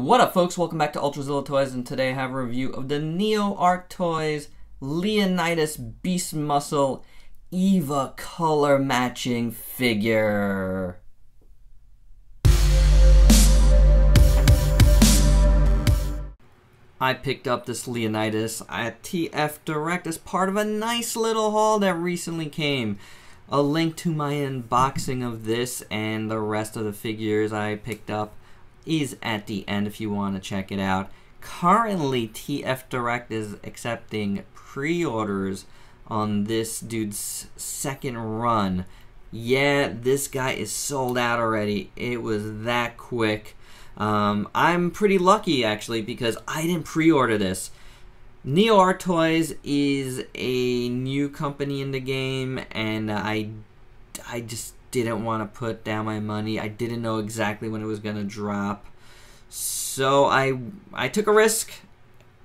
What up, folks? Welcome back to ULTRAZILLA Toys, and today I have a review of the Neoart Toys Leonidas Beast Muscle EVA color matching figure. I picked up this Leonidas at TF Direct as part of a nice little haul that recently came. A link to my unboxing of this and the rest of the figures I picked up is at the end if you want to check it out. Currently, TF Direct is accepting pre-orders on this dude's second run. Yeah, this guy is sold out already. It was that quick. I'm pretty lucky actually because I didn't pre-order this. Neoart Toys is a new company in the game, and I just didn't want to put down my money. I didn't know exactly when it was gonna drop, so I took a risk,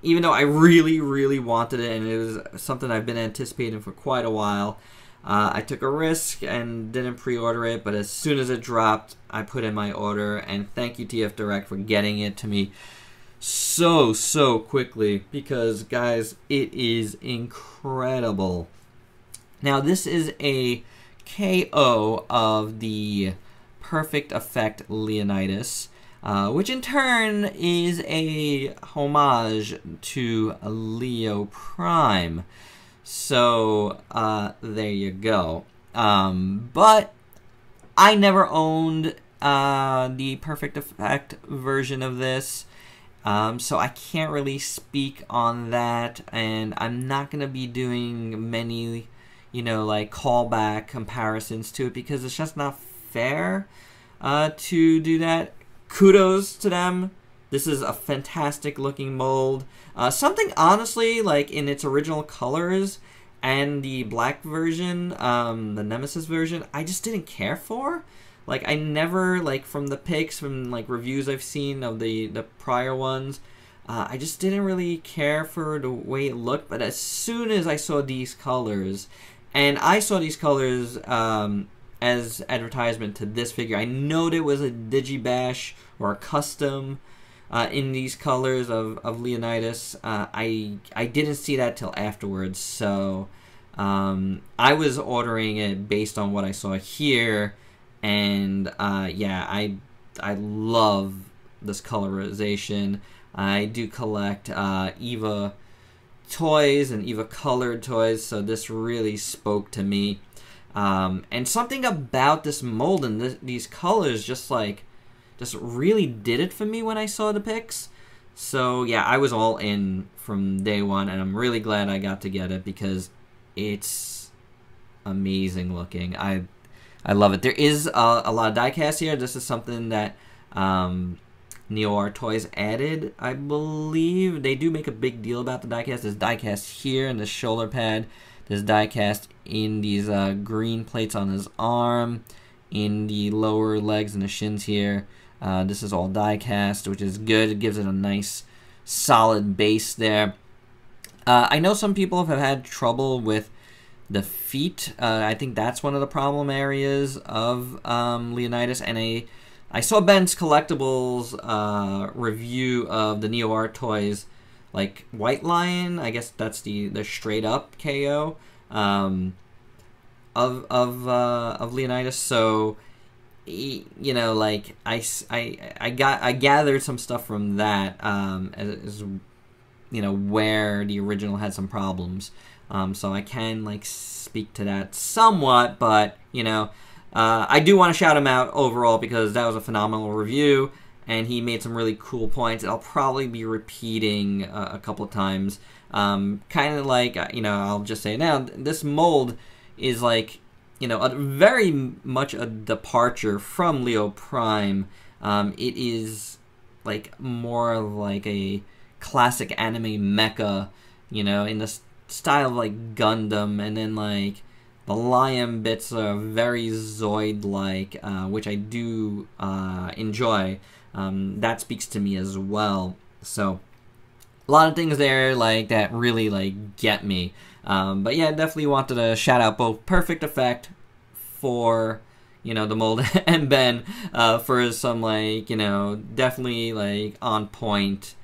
even though I really wanted it, and it was something I've been anticipating for quite a while. I took a risk and didn't pre-order it, but as soon as it dropped, I put in my order, and thank you TF Direct for getting it to me so quickly, because guys, it is incredible. Now this is a KO of the Perfect Effect Leonidas, which in turn is a homage to Leo Prime. So there you go. But I never owned the Perfect Effect version of this, so I can't really speak on that, and I'm not gonna be doing many, like callback comparisons to it, because it's just not fair to do that. Kudos to them. This is a fantastic looking mold. Something honestly, like in its original colors and the black version, the Nemesis version, I just didn't care for. Like, I never, like, from the pics, from like reviews I've seen of the prior ones, I just didn't really care for the way it looked. But as soon as I saw these colors, and I saw these colors as advertisement to this figure, I know there was a Digibash or a custom in these colors of Leonidas. I didn't see that till afterwards, so I was ordering it based on what I saw here, and yeah, I love this colorization. I do collect EVA toys and EVA colored toys, so this really spoke to me. And something about this mold and these colors just really did it for me when I saw the pics. So yeah, I was all in from day one, and I'm really glad I got to get it because it's amazing looking. I love it. There is a lot of diecast here. This is something that Neoart Toys added, I believe. They do make a big deal about the diecast. There's diecast here in the shoulder pad. There's diecast in these green plates on his arm, in the lower legs and the shins here. This is all diecast, which is good. It gives it a nice solid base there. I know some people have had trouble with the feet. I think that's one of the problem areas of Leonidas, and I saw Ben's Collectibles review of the Neoart Toys, like White Lion. I guess that's the straight up KO of Leonidas. So like I gathered some stuff from that as where the original had some problems. So I can like speak to that somewhat, but I do want to shout him out overall because that was a phenomenal review, and he made some really cool points that I'll probably be repeating a couple of times. Kind of like, I'll just say now, this mold is like, very much a departure from Leo Prime. It is like more like a classic anime mecha, in the style of like Gundam, and then like the lion bits are very Zoid-like, which I do enjoy. That speaks to me as well. So a lot of things there like that really like get me. But yeah, definitely wanted to shout out both Perfect Effect for you know, the mold and Ben for some, like, you know, definitely like on point,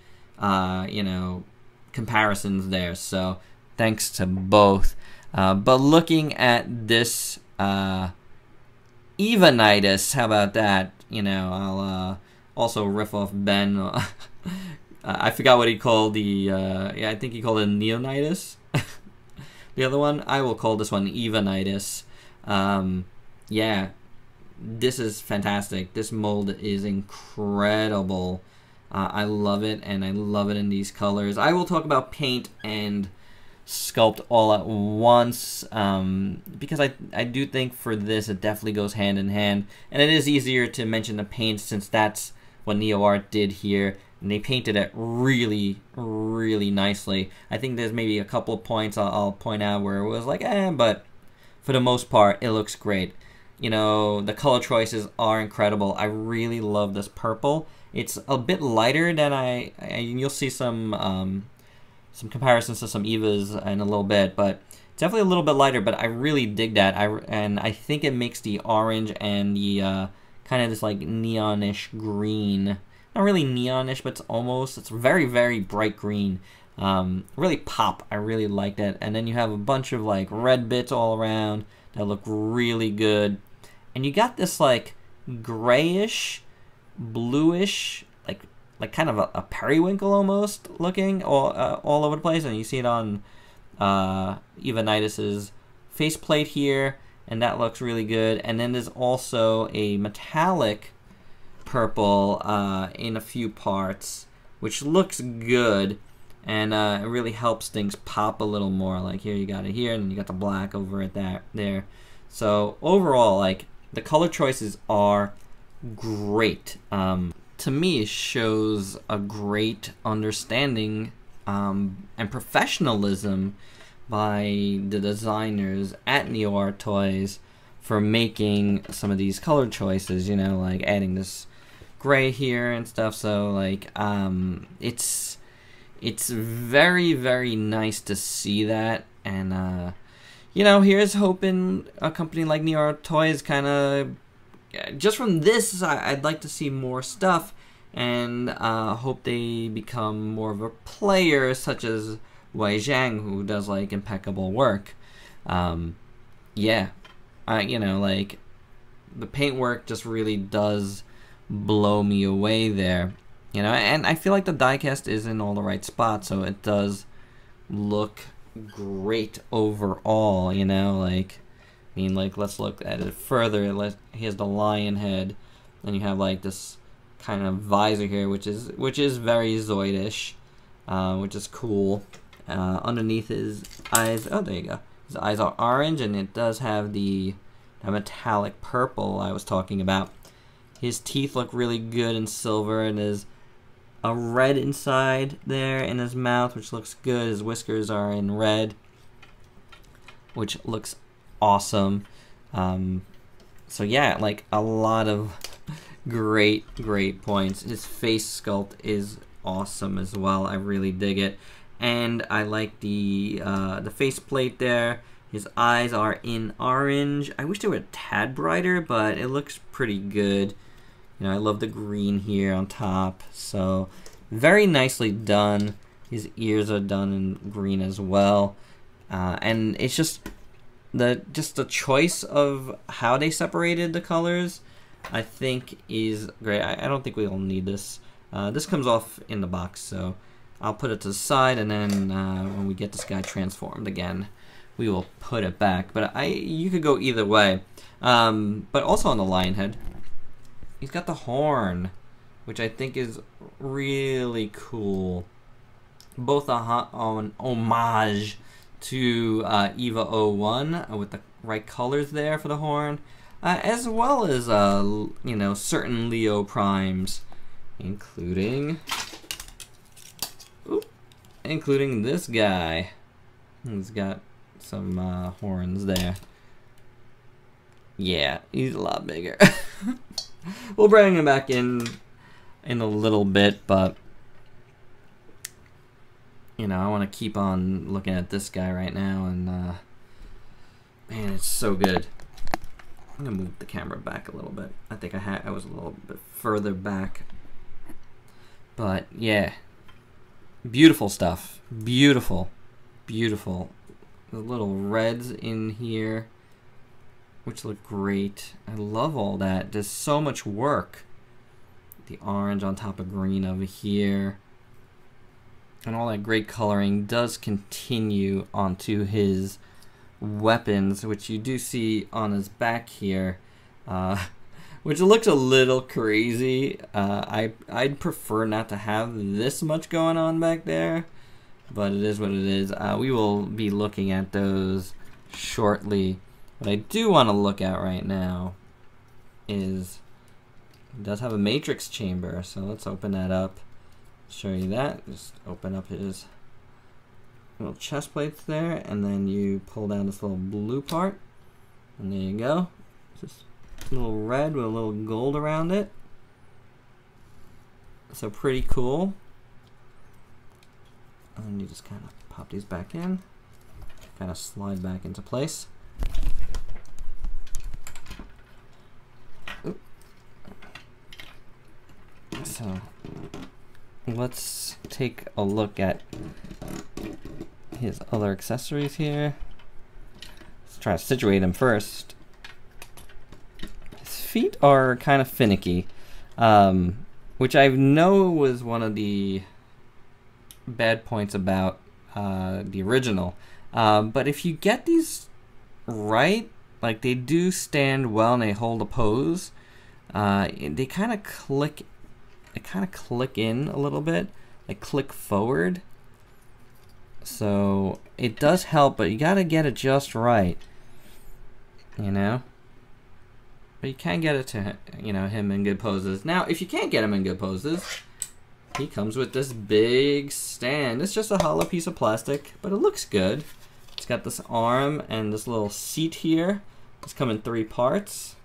you know, comparisons there. So thanks to both. But looking at this Leonidas, how about that? You know, I'll also riff off Ben. I forgot what he called the, yeah, I think he called it Leonidas. The other one, I will call this one Leonidas. Yeah, this is fantastic. This mold is incredible. I love it, and I love it in these colors. I will talk about paint and sculpt all at once, because I do think for this it definitely goes hand in hand, and it is easier to mention the paint since that's what Neoart did here, and they painted it really, really nicely. I think there's maybe a couple of points I'll point out where it was like, but for the most part, it looks great. You know, the color choices are incredible. I really love this purple. It's a bit lighter than you'll see some comparisons to some Evas in a little bit, but definitely a little bit lighter, but I really dig that. And I think it makes the orange and the kind of this like neonish green, not really neonish, but it's very, very bright green. Really pop. I really like that. And then you have a bunch of like red bits all around that look really good. And you got this like grayish, bluish, like kind of a periwinkle almost looking all over the place. And you see it on Leonidas's faceplate here, and that looks really good. And then there's also a metallic purple in a few parts, which looks good, and it really helps things pop a little more. Like here you got it here, and then you got the black over at there. So overall, like, the color choices are great. To me, it shows a great understanding and professionalism by the designers at Neoart Toys for making some of these color choices, you know, like adding this gray here and stuff. So like it's very, very nice to see that. And you know, here's hoping a company like Neoart Toys kind of, just from this, I'd like to see more stuff, and hope they become more of a player, such as Wei Zhang, who does like impeccable work. Yeah, you know, like, the paint work just really does blow me away there, you know. And I feel like the diecast is in all the right spots, so it does look great overall, you know. Like, I mean, like, let's look at it further. Here's the lion head, and you have like this kind of visor here, which is very Zoidish, which is cool. Underneath his eyes, oh, there you go. His eyes are orange, and it does have the metallic purple I was talking about. His teeth look really good in silver, and there's a red inside there in his mouth, which looks good. His whiskers are in red, which looks awesome. So yeah, like, a lot of great points. His face sculpt is awesome as well. I really dig it, and I like the faceplate there. His eyes are in orange. I wish they were a tad brighter, but it looks pretty good. You know, I love the green here on top. So very nicely done. His ears are done in green as well, and it's just the choice of how they separated the colors, I think, is great. I don't think we'll need this. This comes off in the box, so I'll put it to the side, and then when we get this guy transformed again, we will put it back. But you could go either way. But also on the lion head, he's got the horn, which I think is really cool. Both an homage to EVA 01 with the right colors there for the horn, as well as you know, certain Leo primes, including this guy. He's got some horns there. Yeah, he's a lot bigger. We'll bring him back in a little bit, but you know, I want to keep on looking at this guy right now, and man, it's so good. I'm gonna move the camera back a little bit. I think I was a little bit further back. But yeah, beautiful stuff. Beautiful, beautiful. The little reds in here, which look great. I love all that. There's so much work. The orange on top of green over here. And all that great coloring does continue onto his weapons, which you do see on his back here, which looks a little crazy. I'd prefer not to have this much going on back there, but it is what it is. We will be looking at those shortly. What I do want to look at right now is it does have a matrix chamber, so let's open that up. Show you that. Just open up his little chest plates there, and then you pull down this little blue part, and there you go. Just a little red with a little gold around it. So pretty cool. And you just kind of pop these back in, kind of slide back into place. Oop. So let's take a look at his other accessories here. Let's try to situate him first. His feet are kind of finicky, which I know was one of the bad points about the original. But if you get these right, like they do stand well and they hold a pose, they kind of click. They kind of click in a little bit, like click forward. So it does help, but you gotta get it just right, you know. But you can get it to, you know, him in good poses. Now, if you can't get him in good poses, he comes with this big stand. It's just a hollow piece of plastic, but it looks good. It's got this arm and this little seat here. It's come in 3 parts.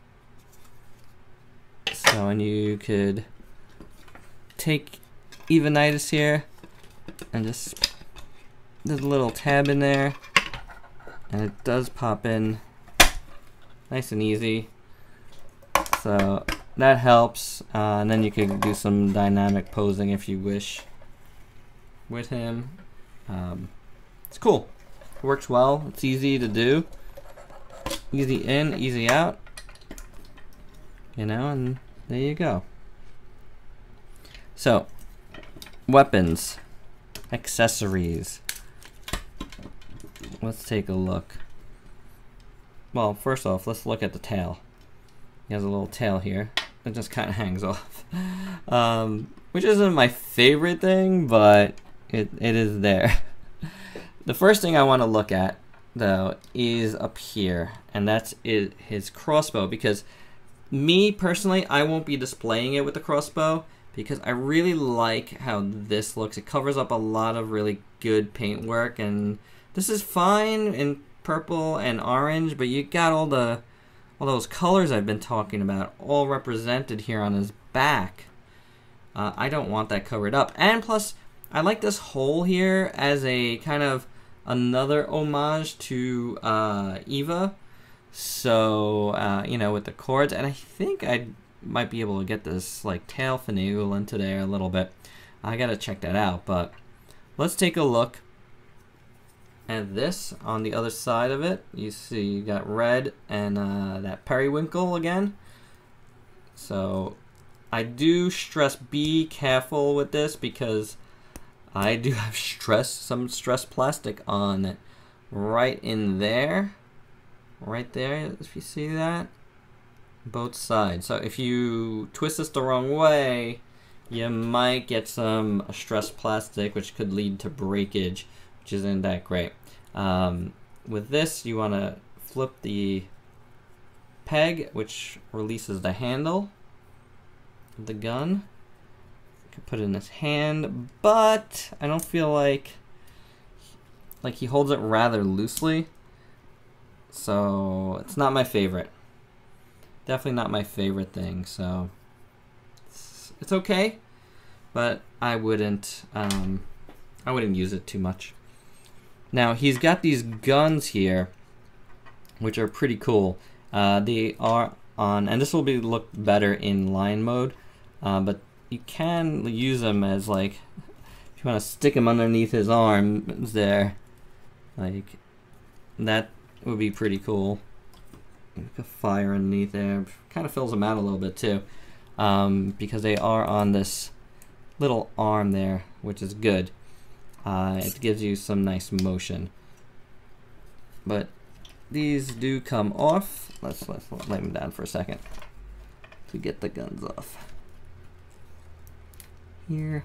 So, and you could take Leonidas here and just there's a little tab in there, and it does pop in nice and easy, so that helps. And then you can do some dynamic posing if you wish with him. It's cool, it works well, it's easy to do, easy in, easy out, you know, and there you go. So, weapons, accessories. Let's take a look. Well, first off, let's look at the tail. He has a little tail here that just kind of hangs off, which isn't my favorite thing, but it is there. The first thing I want to look at, though, is up here, and that's his crossbow, because me, personally, I won't be displaying it with the crossbow, because I really like how this looks. It covers up a lot of really good paint work, and this is fine in purple and orange, but you got all those colors I've been talking about all represented here on his back. I don't want that covered up. And plus, I like this hole here as a kind of another homage to Eva. So, you know, with the cords, and I think I might be able to get this like tail finagle into there a little bit. I gotta check that out, but let's take a look at this. On the other side of it, you see you got red and that periwinkle again. So I do stress be careful with this, because I do have some stress plastic on it right in there, right there, if you see that, both sides. So if you twist this the wrong way, you might get some stress plastic, which could lead to breakage, which isn't that great. With this, you want to flip the peg, which releases the handle of the gun. You can put it in his hand, but I don't feel like he holds it rather loosely, so it's not my favorite. Definitely not my favorite thing. So it's okay, but I wouldn't use it too much. Now he's got these guns here, which are pretty cool, They are on, and this will be look better in line mode, but you can use them as like, if you want to stick him underneath his arms there, like that would be pretty cool. A fire underneath there kind of fills them out a little bit too, because they are on this little arm there, which is good. It gives you some nice motion. But these do come off. Let's lay them down for a second to get the guns off. Here.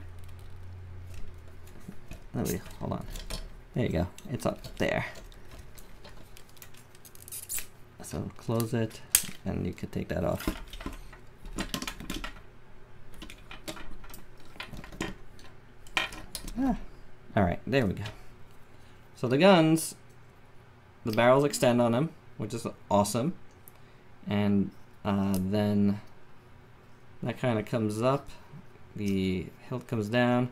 Hold on. There you go. It's up there. So close it, and you could take that off. All right, there we go. So the guns, the barrels extend on them, which is awesome. And then that kind of comes up, the hilt comes down,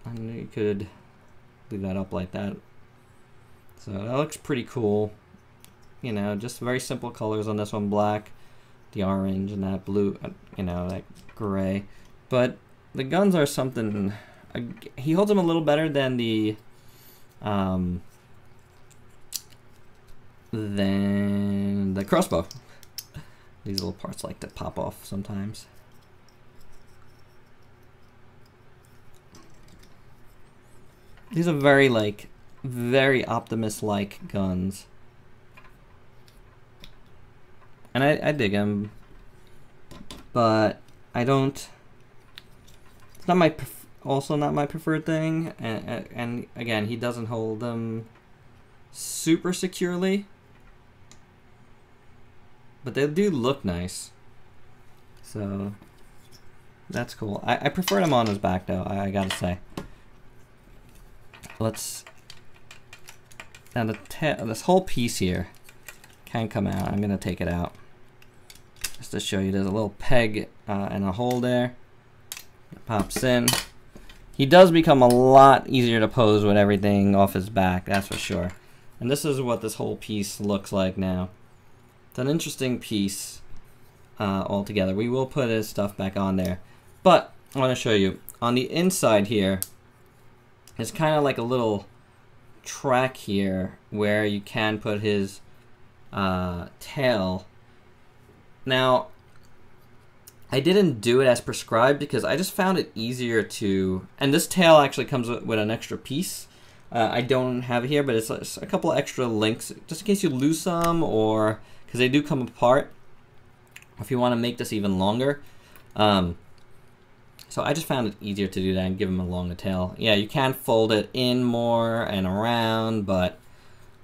and you could leave that up like that. So that looks pretty cool. You know, just very simple colors on this one, black, the orange, and that blue, you know, that gray. But the guns are something, he holds them a little better than the crossbow. These little parts like to pop off sometimes. These are very Optimus-like guns. And I dig them, but I don't. It's not my also not my preferred thing. And again, he doesn't hold them super securely, but they do look nice. So that's cool. I prefer them on his back though. I gotta say. Now this whole piece here can come out. I'm gonna take it out just to show you. There's a little peg and a hole there. It pops in. He does become a lot easier to pose with everything off his back, that's for sure. And this is what this whole piece looks like now. It's an interesting piece altogether. We will put his stuff back on there, but I want to show you on the inside here. It's kind of like a little track here where you can put his tail. Now, I didn't do it as prescribed because I just found it easier to, and this tail actually comes with an extra piece. I don't have it here, but it's a couple of extra links just in case you lose some, or because they do come apart if you want to make this even longer. So I just found it easier to do that and give him a longer tail. Yeah, you can fold it in more and around, but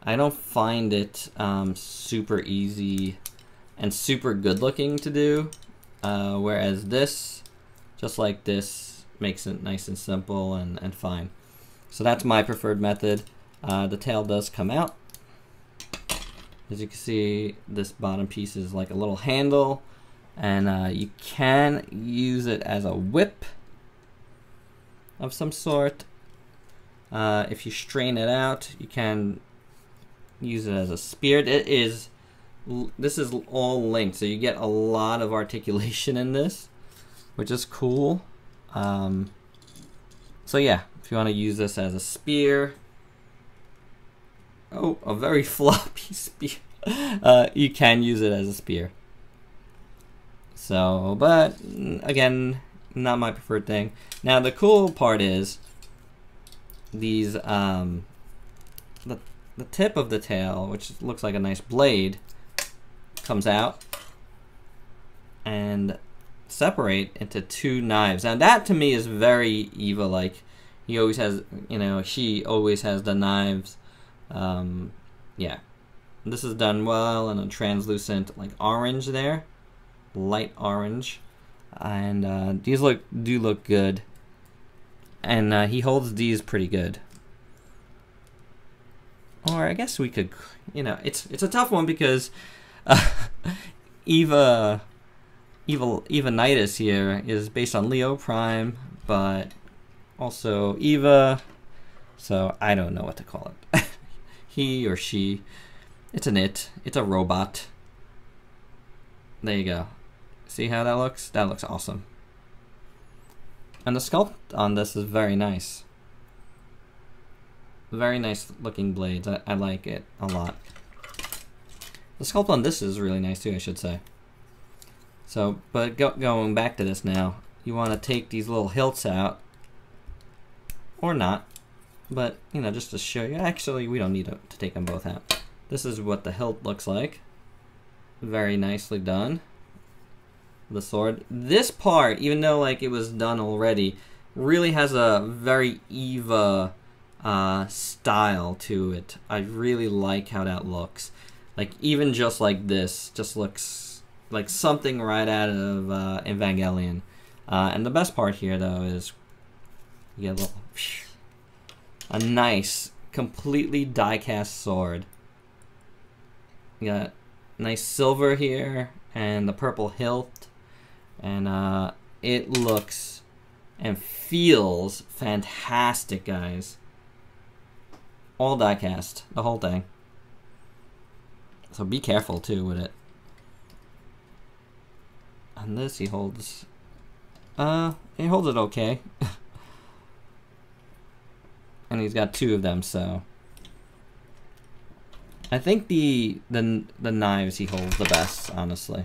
I don't find it super easy and super good looking to do, whereas this, just like this, makes it nice and simple and fine. So that's my preferred method. The tail does come out. As you can see, this bottom piece is like a little handle, and you can use it as a whip of some sort. If you strain it out, you can use it as a spear. This is all linked, so you get a lot of articulation in this, which is cool. So yeah, if you want to use this as a spear, oh, a very floppy spear, you can use it as a spear. So, but again, not my preferred thing. Now the cool part is these, the tip of the tail, which looks like a nice blade, comes out and separate into two knives. Now that to me is very Eva-like. He always has, you know, she always has the knives. Yeah, this is done well in a translucent like orange there, light orange, and these do look good, and he holds these pretty good. Or I guess we could, you know, it's a tough one because Leonidas here is based on Leo Prime, but also Eva, so I don't know what to call it. He or she. It's an it. It's a robot. There you go. See how that looks? That looks awesome. And the sculpt on this is very nice. Very nice looking blades. I like it a lot. The sculpt on this is really nice too, I should say. So, but going back to this now, you want to take these little hilts out, or not, but you know, just to show you. Actually, we don't need to take them both out. This is what the hilt looks like. Very nicely done. The sword. This part, even though like it was done already, really has a very Eva style to it. I really like how that looks. Like even just like this, just looks like something right out of Evangelion. And the best part here though is you get a nice, completely die-cast sword. You got nice silver here and the purple hilt, and it looks and feels fantastic, guys. All die-cast, the whole thing. So be careful too with it. And this he holds it okay. And he's got two of them, so I think the knives he holds the best, honestly.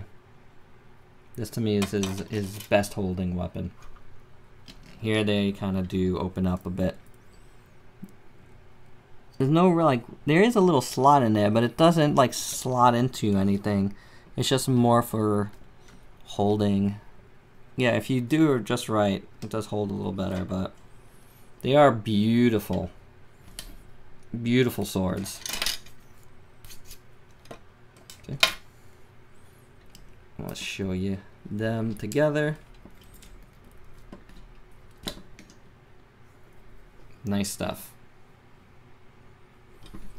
This to me is his best holding weapon. Here they kind of do open up a bit. There's no real, like, there is a little slot in there, but it doesn't like slot into anything. It's just more for holding. Yeah, if you do it just right, it does hold a little better, but they are beautiful. Beautiful swords. Okay. Let's show you them together. Nice stuff.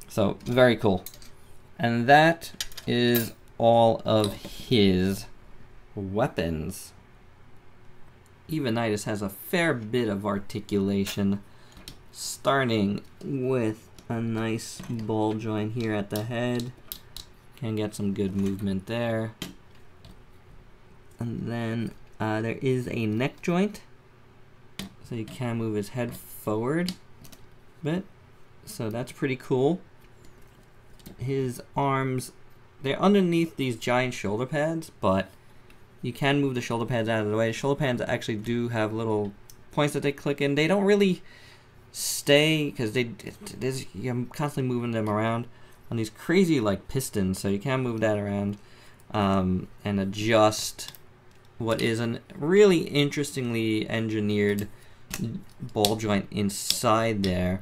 So, very cool. And that is all of his weapons. Leonidas has a fair bit of articulation, starting with a nice ball joint here at the head. Can get some good movement there. And then there is a neck joint, so you can move his head forward a bit. So that's pretty cool. His arms, they're underneath these giant shoulder pads, but you can move the shoulder pads out of the way. The shoulder pads actually do have little points that they click in. They don't really stay because I'm constantly moving them around on these crazy like pistons, so you can move that around and adjust what is a really interestingly engineered ball joint inside there,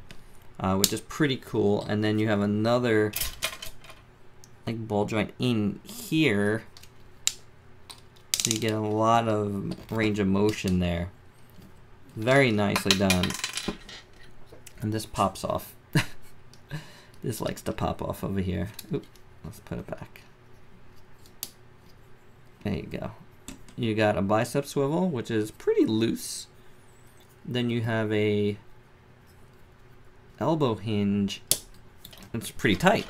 which is pretty cool. And then you have another like ball joint in here, so you get a lot of range of motion there. Very nicely done. And this pops off. This likes to pop off over here. Oop, let's put it back. There you go. You got a bicep swivel, which is pretty loose. Then you have a elbow hinge. It's pretty tight.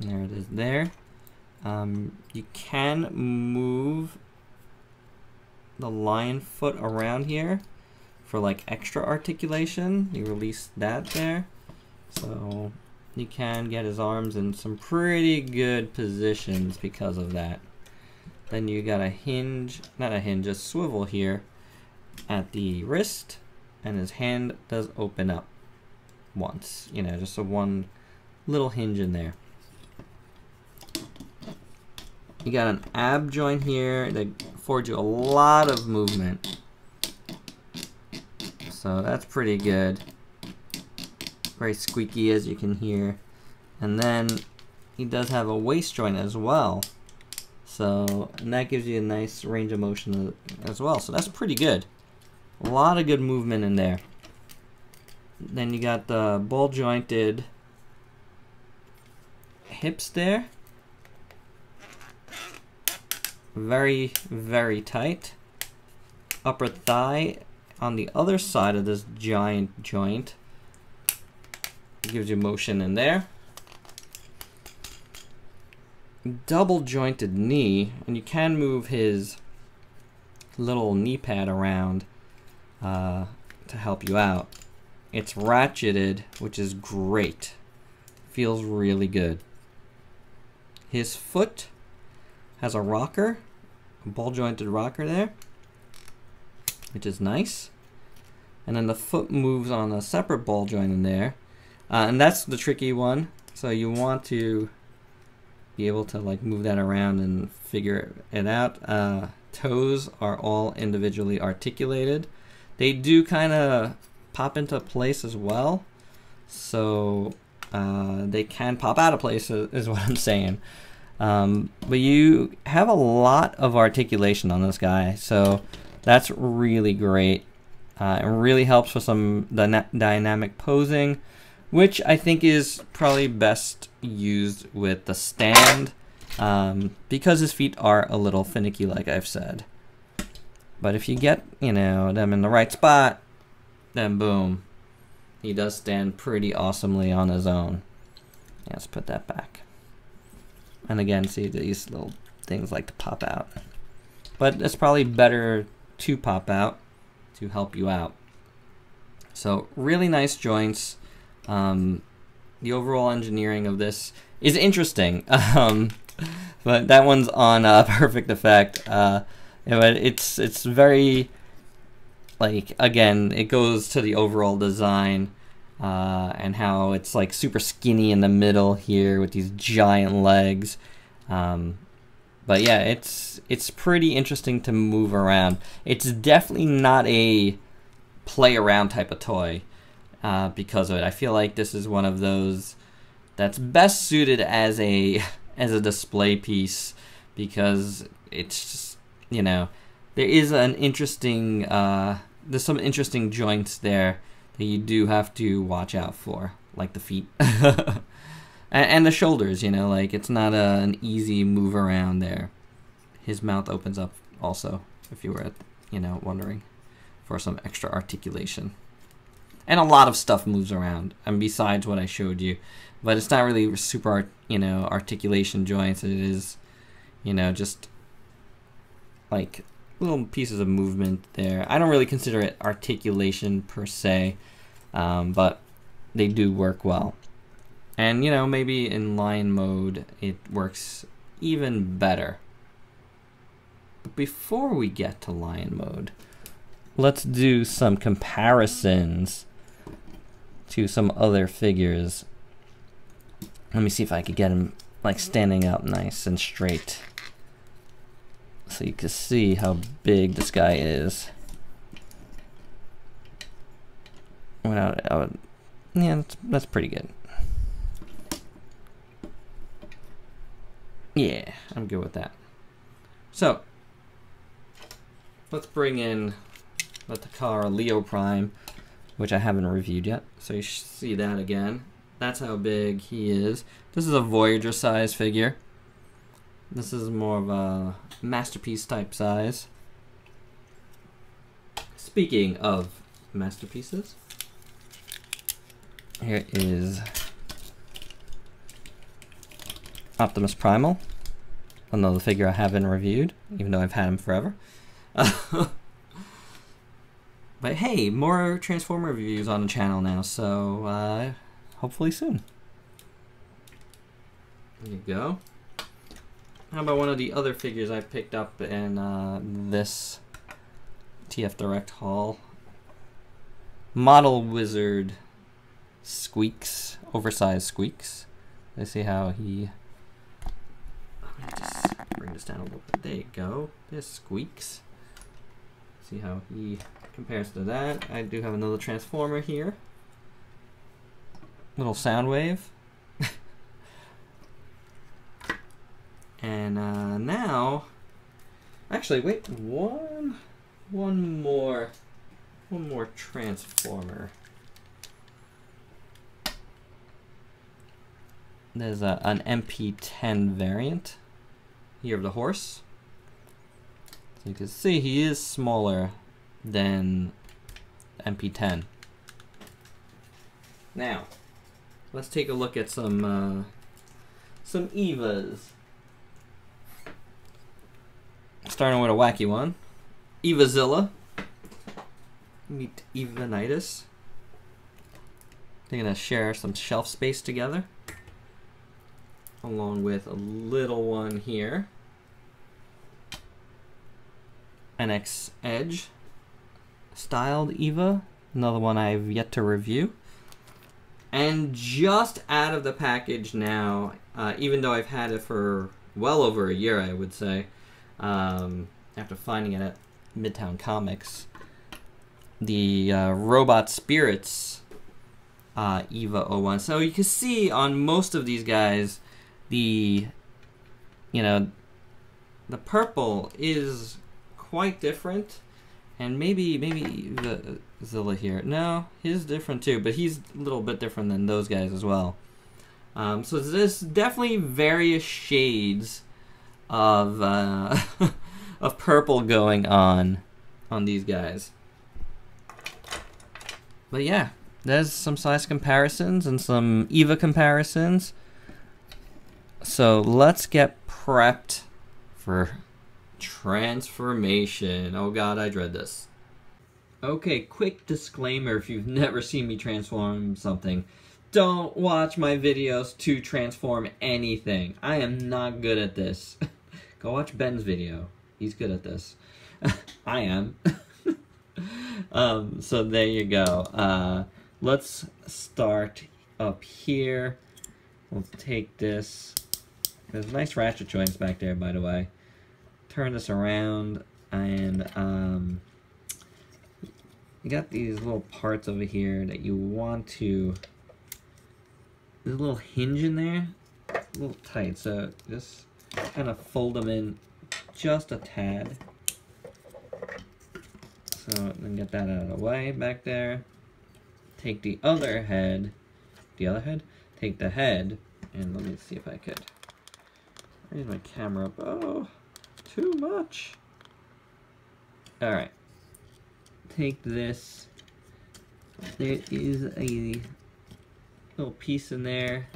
There it is there. You can move the lion foot around here for like extra articulation. You release that there. So you can get his arms in some pretty good positions because of that. Then you got a hinge, not a hinge, a swivel here at the wrist, and his hand does open up once, you know, just a one little hinge in there. You got an ab joint here that affords you a lot of movement. So that's pretty good. Very squeaky, as you can hear. And then he does have a waist joint as well. So, and that gives you a nice range of motion as well. So that's pretty good. A lot of good movement in there. Then you got the ball jointed hips there. Very, very tight. Upper thigh on the other side of this giant joint. It gives you motion in there. double jointed knee, and you can move his little knee pad around to help you out. It's ratcheted, which is great. Feels really good. His foot has a rocker, a ball jointed rocker there, which is nice. And then the foot moves on a separate ball joint in there. And that's the tricky one. So you want to be able to like move that around and figure it out. Toes are all individually articulated. They do kind of pop into place as well. So they can pop out of place is what I'm saying. But you have a lot of articulation on this guy. So that's really great. It really helps with some dynamic posing, which I think is probably best used with the stand, because his feet are a little finicky, like I've said. But if you get, you know, them in the right spot, then boom, he does stand pretty awesomely on his own. Yeah, let's put that back. And again, see, these little things like to pop out. But it's probably better to pop out to help you out. So really nice joints. The overall engineering of this is interesting, but that one's on Perfect Effect. But it's very, like, again, it goes to the overall design and how it's like super skinny in the middle here with these giant legs. But yeah, it's pretty interesting to move around. It's definitely not a play around type of toy because of it. I feel like this is one of those that's best suited as a display piece, because it's just, you know, there is an interesting there's some interesting joints there that you do have to watch out for, like the feet. And the shoulders, you know, like it's not an easy move around there. His mouth opens up also, if you were, you know, wondering, for some extra articulation. And a lot of stuff moves around, and besides what I showed you, but it's not really super, you know, articulation joints. It is, you know, just like little pieces of movement there. I don't really consider it articulation per se, but they do work well. And, you know, maybe in line mode, it works even better. But before we get to line mode, let's do some comparisons to some other figures. Let me see if I could get him, like, standing up nice and straight, so you can see how big this guy is. Yeah, that's pretty good. Yeah, I'm good with that. So, let's bring in the Takara Leo Prime, which I haven't reviewed yet. So you should see that again. That's how big he is. This is a Voyager size figure. This is more of a masterpiece type size. Speaking of masterpieces, here is Optimus Primal, another figure I haven't reviewed, even though I've had him forever. But hey, more Transformer reviews on the channel now, so hopefully soon. There you go. How about one of the other figures I picked up in this TF Direct haul? Model Wizard Squeaks, oversized Squeaks. Let's see how he... Just bring this down a little bit. There you go. There's Squeaks. See how he compares to that. I do have another Transformer here. Little Soundwave. And now, actually, wait, one more Transformer. There's an MP10 variant. Year of the Horse. So you can see he is smaller than MP10. Now, let's take a look at some Evas. Starting with a wacky one. EvaZilla. Meet Leonidas. They're gonna share some shelf space together. Along with a little one here. NX Edge. Styled Eva. Another one I've yet to review. And just out of the package now, even though I've had it for well over a year, I would say, after finding it at Midtown Comics, the Robot Spirits Eva 01. So you can see on most of these guys, the purple is quite different, and maybe the Zilla here. No, his different too, but he's a little bit different than those guys as well. So there's definitely various shades of of purple going on these guys. But yeah, there's some size comparisons and some Eva comparisons. So let's get prepped for transformation. Oh god, I dread this. Okay, quick disclaimer if you've never seen me transform something. Don't watch my videos to transform anything. I am not good at this. Go watch Ben's video. He's good at this. I am. So there you go. Let's start up here. We'll take this. There's nice ratchet joints back there, by the way. Turn this around, and you got these little parts over here that you want to. There's a little hinge in there, a little tight, so just kind of fold them in just a tad. So then get that out of the way back there. Take the other head, take the head, and let me see if I could raise my camera up. Oh, too much. All right, take this. There is a little piece in there.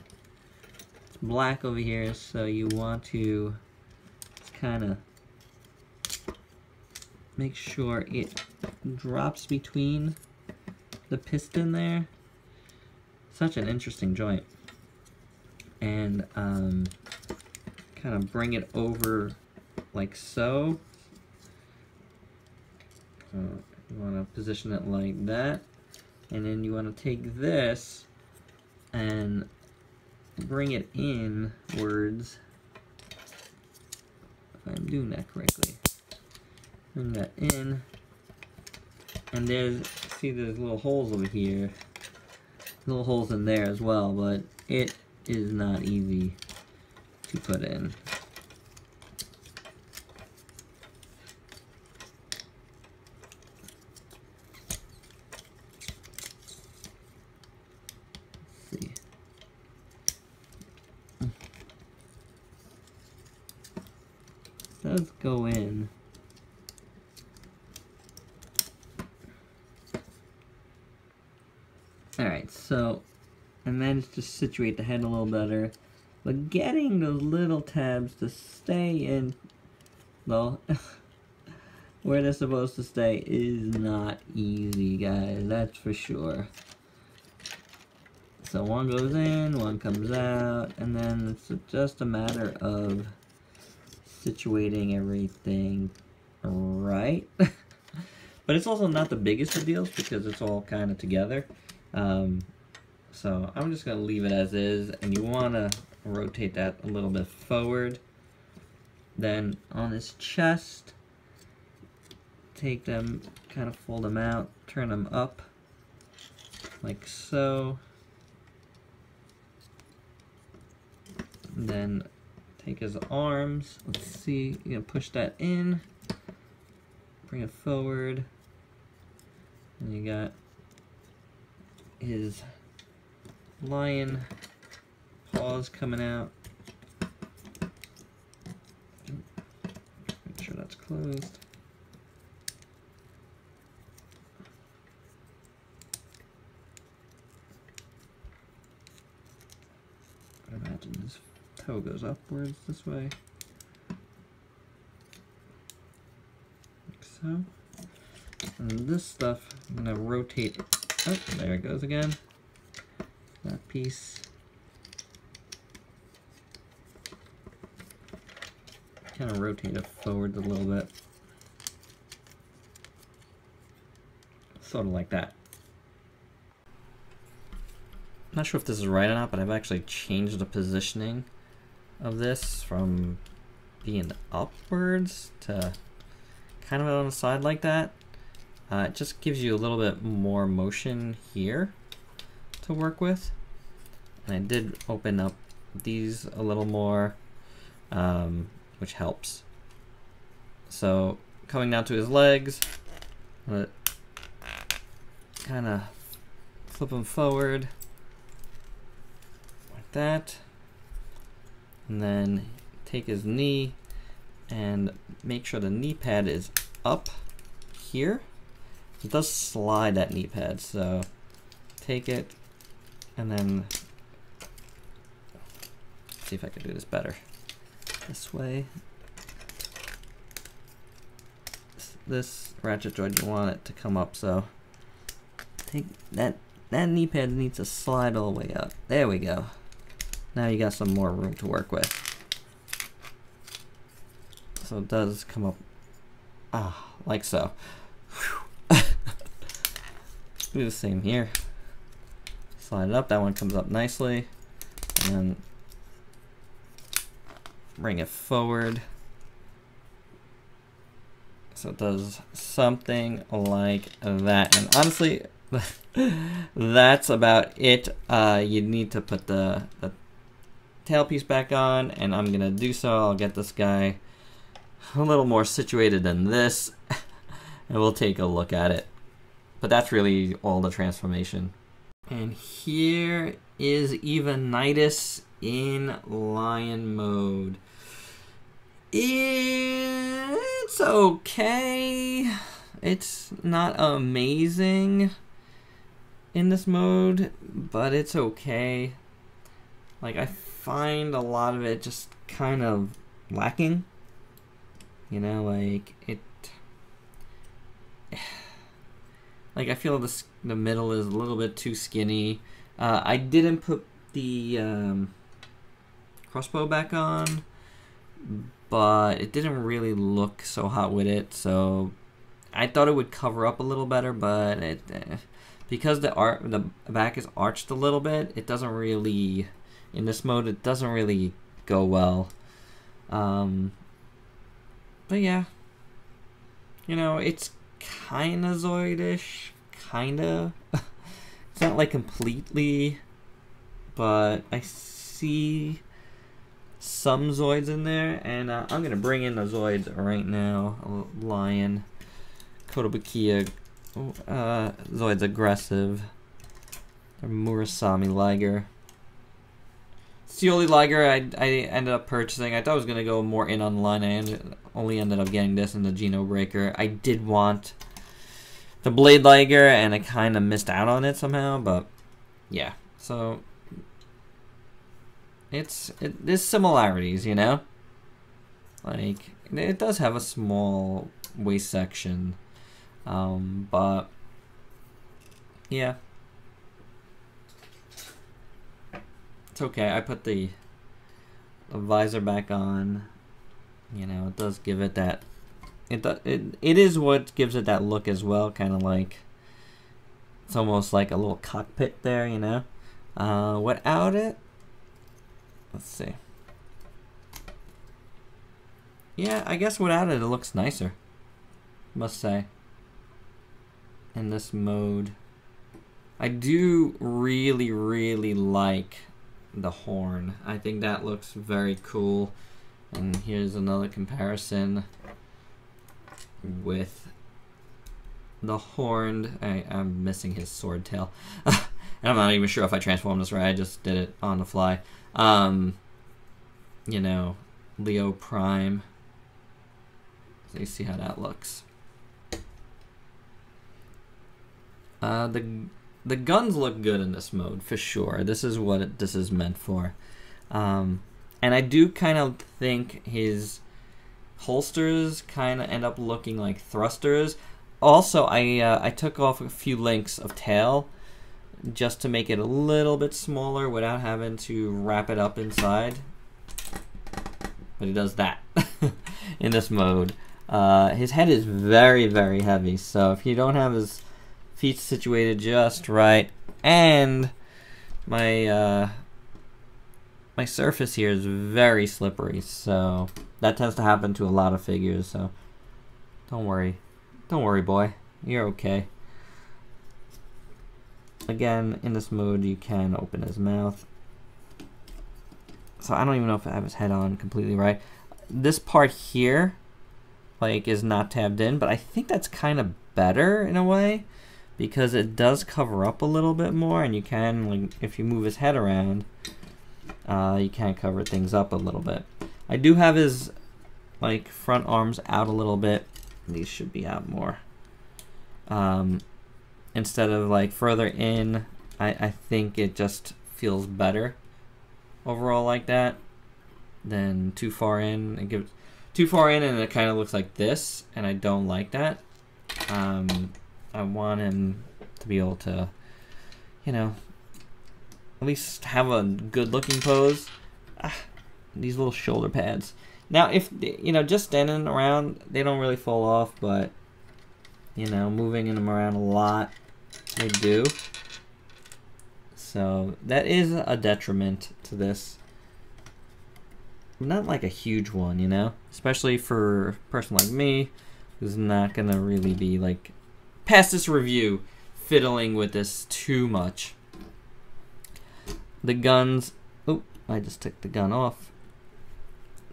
It's black over here, so you want to kind of make sure it drops between the piston there. Such an interesting joint. And kind of bring it over like so. You want to position it like that, and then you want to take this and bring it inwards. If I'm doing that correctly, bring that in, and there's little holes over here, little holes in there as well, but it is not easy to put in. Does go in. Alright, so I managed to situate the head a little better, but getting those little tabs to stay in, well, where they're supposed to stay is not easy, guys, that's for sure. So one goes in, one comes out, and then it's just a matter of situating everything right. But it's also not the biggest of deals because it's all kind of together. So I'm just going to leave it as is, and you want to rotate that a little bit forward. Then on his chest, take them, kind of fold them out, turn them up like so. And then take his arms, let's see, you're gonna push that in, bring it forward, and you got his lion paws coming out. Make sure that's closed. I imagine his toe goes upwards this way. so. And this stuff, I'm gonna rotate. Oh, there it goes again. That piece. Kind of rotate it forward a little bit. Sort of like that. I'm not sure if this is right or not, but I've actually changed the positioning of this from being upwards to kind of on the side like that. It just gives you a little bit more motion here to work with. And I did open up these a little more, which helps. So coming down to his legs, kind of flip them forward like that. And then take his knee and make sure the knee pad is up here. It does slide that knee pad, so take it and then see if I can do this better. This way. This ratchet joint, you want it to come up, so take that knee pad needs to slide all the way up. There we go. Now you got some more room to work with. So it does come up, like so. Do the same here. Slide it up, that one comes up nicely. And then bring it forward. So it does something like that. And honestly, that's about it. You need to put the tailpiece back on, and I'm gonna do so. I'll get this guy a little more situated than this, and we'll take a look at it. But that's really all the transformation. And here is Leonidas in lion mode. It's okay. It's not amazing in this mode, but it's okay. Like, I find a lot of it just kind of lacking. You know, like like I feel the middle is a little bit too skinny. I didn't put the crossbow back on, but it didn't really look so hot with it. So I thought it would cover up a little better, but it because the back is arched a little bit, it doesn't really, in this mode, it doesn't really go well. But yeah, you know, it's kinda Zoidish, kinda. It's not like completely, but I see some Zoids in there, and I'm gonna bring in the Zoids right now. Lion, Kotobukiya, Zoid's aggressive, Murasami Liger. It's the only Liger I ended up purchasing. I thought I was going to go more in on the line. I only ended up getting this in the Geno Breaker. I did want the Blade Liger, and I kind of missed out on it somehow, but yeah. So there's similarities, you know? Like, it does have a small waist section, but yeah. It's okay. I put the visor back on. You know, it does give it that. It is what gives it that look as well. Kind of like, it's almost like a little cockpit there. You know, without it, let's see. Yeah, I guess without it, it looks nicer. Must say. In this mode, I do really, really like the horn. I think that looks very cool. And here's another comparison with the horn. I'm missing his sword tail. And I'm not even sure if I transformed this right. I just did it on the fly. You know, Leo Prime. So you see how that looks. The guns look good in this mode, for sure. This is what this is meant for. And I do kind of think his holsters kind of end up looking like thrusters. Also, I took off a few links of tail just to make it a little bit smaller without having to wrap it up inside. But he does that in this mode. His head is very, very heavy, so if you don't have his feet situated just right, and my my surface here is very slippery, so that tends to happen to a lot of figures, so don't worry. Don't worry, boy. You're okay. Again, in this mode, you can open his mouth. So I don't even know if I have his head on completely right. This part here, like, is not tabbed in, but I think that's kind of better in a way because it does cover up a little bit more, and you can, like, if you move his head around, you can cover things up a little bit. I do have his, like, front arms out a little bit. These should be out more. Instead of like further in, I think it just feels better overall like that than too far in. It gives too far in and it kind of looks like this, and I don't like that. I want him to be able to, you know, at least have a good looking pose. These little shoulder pads. Now, if, you know, just standing around, they don't really fall off, but, you know, moving them around a lot, they do. So, that is a detriment to this. Not like a huge one, you know? Especially for a person like me, who's not going to really be, like, past this review, fiddling with this too much. The guns... Oh, I just took the gun off.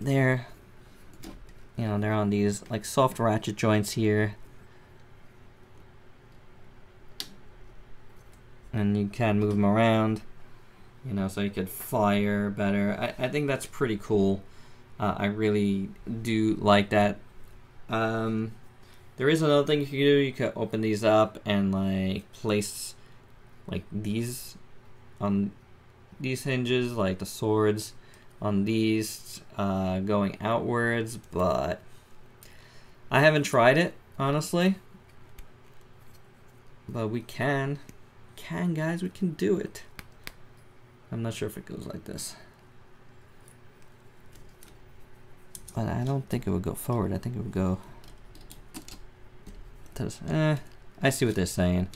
They're, you know, they're on these like soft ratchet joints here, and you can move them around, you know, so you could fire better. I think that's pretty cool. I really do like that. There is another thing you can do. You could open these up and like place like these on these hinges, like the swords on these going outwards, but I haven't tried it, honestly. But we can, guys, we can do it. I'm not sure if it goes like this, but I don't think it would go forward. I think it would go to this. I see what they're saying,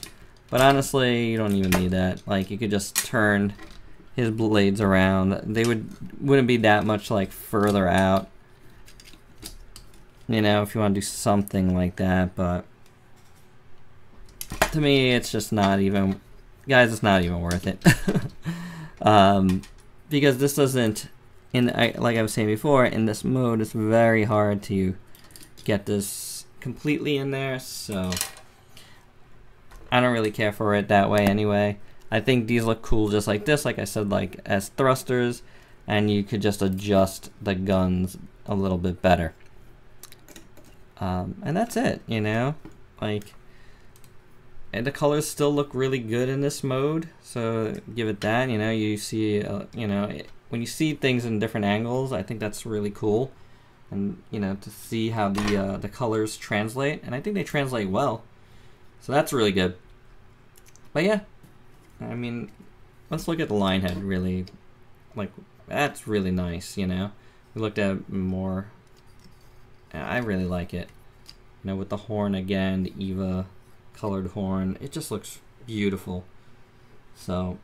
but honestly, you don't even need that. Like, you could just turn his blades around. They wouldn't be that much like further out, you know, if you want to do something like that. But to me, it's just not even, guys, it's not even worth it. Because this doesn't, like I was saying before, in this mode, it's very hard to get this completely in there, so I don't really care for it that way anyway. I think these look cool just like this, like I said, like as thrusters, and you could just adjust the guns a little bit better. And that's it, you know, like, and the colors still look really good in this mode, so give it that. You know, you see, you know, when you see things in different angles, I think that's really cool, and you know, to see how the colors translate, and I think they translate well, so that's really good. But yeah, I mean, let's look at the line head. Really, like, that's really nice, you know. We looked at it more. I really like it. You know, with the horn again, the Eva colored horn, it just looks beautiful. So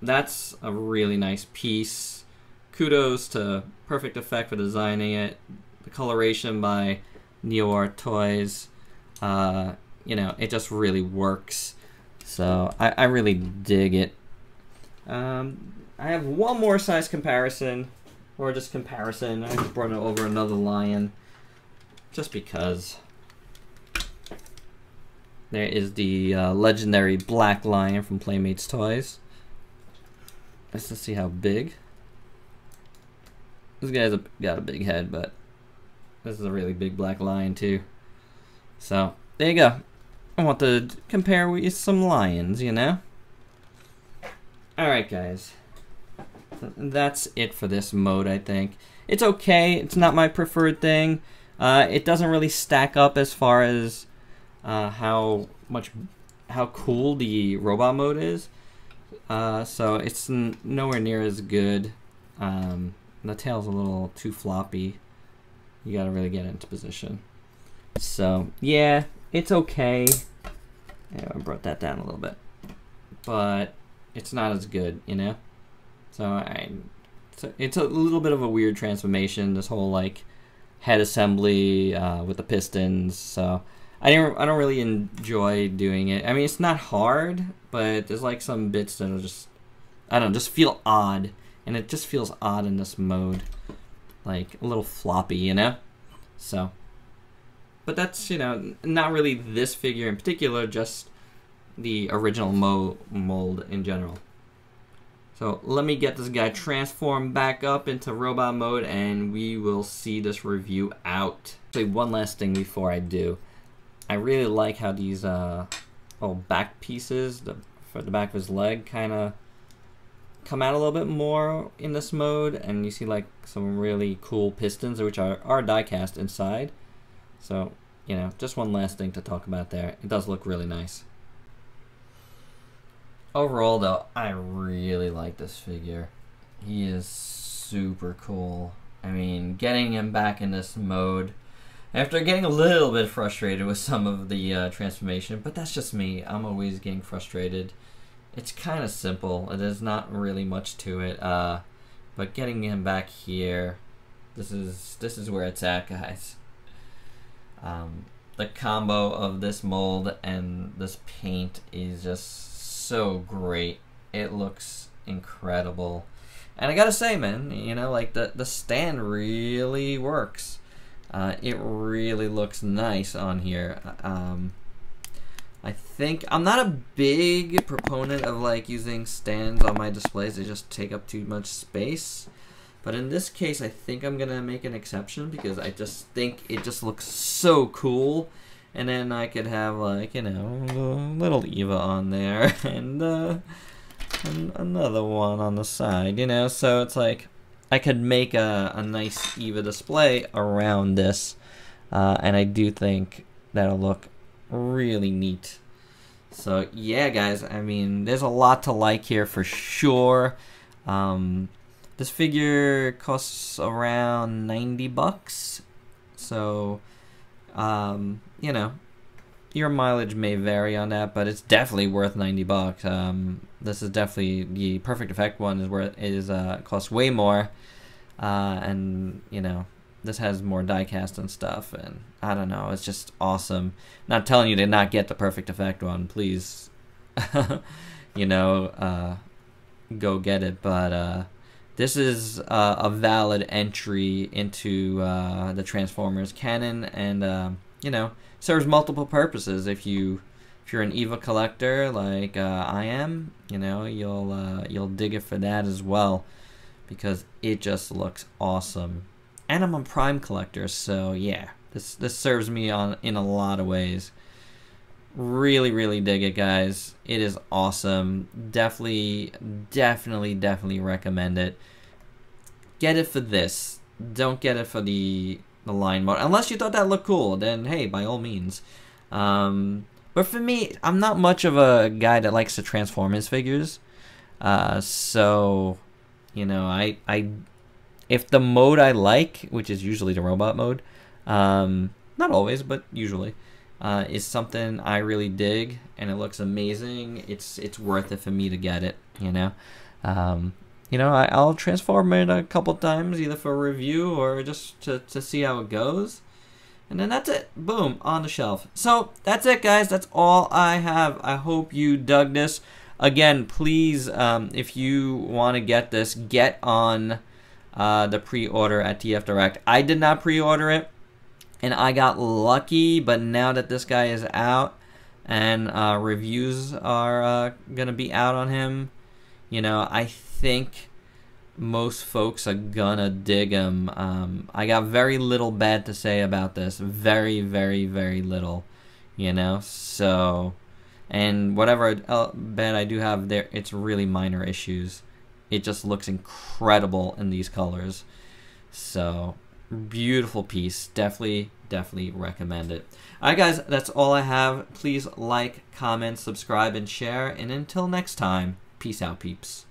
that's a really nice piece. Kudos to Perfect Effect for designing it. The coloration by Neoart Toys. You know, it just really works. So I really dig it. I have one more size comparison, or just comparison. I just brought it over another lion, just because. There is the legendary black lion from Playmates Toys. Let's just see how big. This guy's got a big head, but this is a really big black lion too. So there you go. I want to compare with some lions, you know? Alright guys, that's it for this mode, I think. It's okay. It's not my preferred thing. It doesn't really stack up as far as how cool the robot mode is. So it's nowhere near as good. The tail's a little too floppy. You gotta really get into position. So yeah, it's okay. Yeah, I brought that down a little bit, but it's not as good, you know. So it's a little bit of a weird transformation. This whole like head assembly with the pistons. So I don't really enjoy doing it. I mean, it's not hard, but there's like some bits that are just, I don't know, just feel odd, and it just feels odd in this mode, like a little floppy, you know. So. But that's, you know, not really this figure in particular, just the original mold in general. So let me get this guy transformed back up into robot mode, and we will see this review out. Actually, one last thing before I do. I really like how these little back pieces for the back of his leg kind of come out a little bit more in this mode, and you see like some really cool pistons, which are die cast inside. So, you know, just one last thing to talk about there. It does look really nice. Overall, though, I really like this figure. He is super cool. I mean, getting him back in this mode, after getting a little bit frustrated with some of the transformation, but that's just me. I'm always getting frustrated. It's kind of simple. There's not really much to it. But getting him back here, this is where it's at, guys. The combo of this mold and this paint is just so great. It looks incredible, and I gotta say, man, you know, like the stand really works. It really looks nice on here. I think I'm not a big proponent of like using stands on my displays. They just take up too much space. But in this case, I think I'm going to make an exception because I just think it just looks so cool. And then I could have, like, you know, a little Eva on there and another one on the side, you know. So it's like I could make a nice Eva display around this. And I do think that'll look really neat. So, yeah, guys, I mean, there's a lot to like here for sure. This figure costs around 90 bucks, so, you know, your mileage may vary on that, but it's definitely worth 90 bucks. This is definitely, the Perfect Effect one costs way more, and, you know, this has more die cast and stuff, and I don't know, it's just awesome. Not telling you to not get the Perfect Effect one, please, you know, go get it, but, this is a valid entry into the Transformers canon, and you know, serves multiple purposes. If you're an Eva collector like I am, you know, you'll dig it for that as well, because it just looks awesome. And I'm a Prime collector, so yeah, this serves me in a lot of ways. Really dig it, guys. It is awesome. Definitely recommend it. Get it for this. Don't get it for the line mode. Unless you thought that looked cool, then hey, by all means. But for me, I'm not much of a guy that likes to transform his figures. So, you know, if the mode I like, which is usually the robot mode, not always, but usually, is something I really dig and it looks amazing, it's worth it for me to get it, you know. You know, I'll transform it a couple times, either for review or just to see how it goes. And then that's it. Boom, on the shelf. So, that's it, guys. That's all I have. I hope you dug this. Again, please, if you want to get this, get on the pre-order at TF Direct. I did not pre-order it, and I got lucky, but now that this guy is out and reviews are going to be out on him, you know, I think most folks are gonna dig him. I got very little bad to say about this. Very little, you know. So, and whatever bad I do have there, it's really minor issues. It just looks incredible in these colors. So beautiful piece. Definitely recommend it. Alright guys, that's all I have. Please like, comment, subscribe, and share. And until next time, peace out, peeps.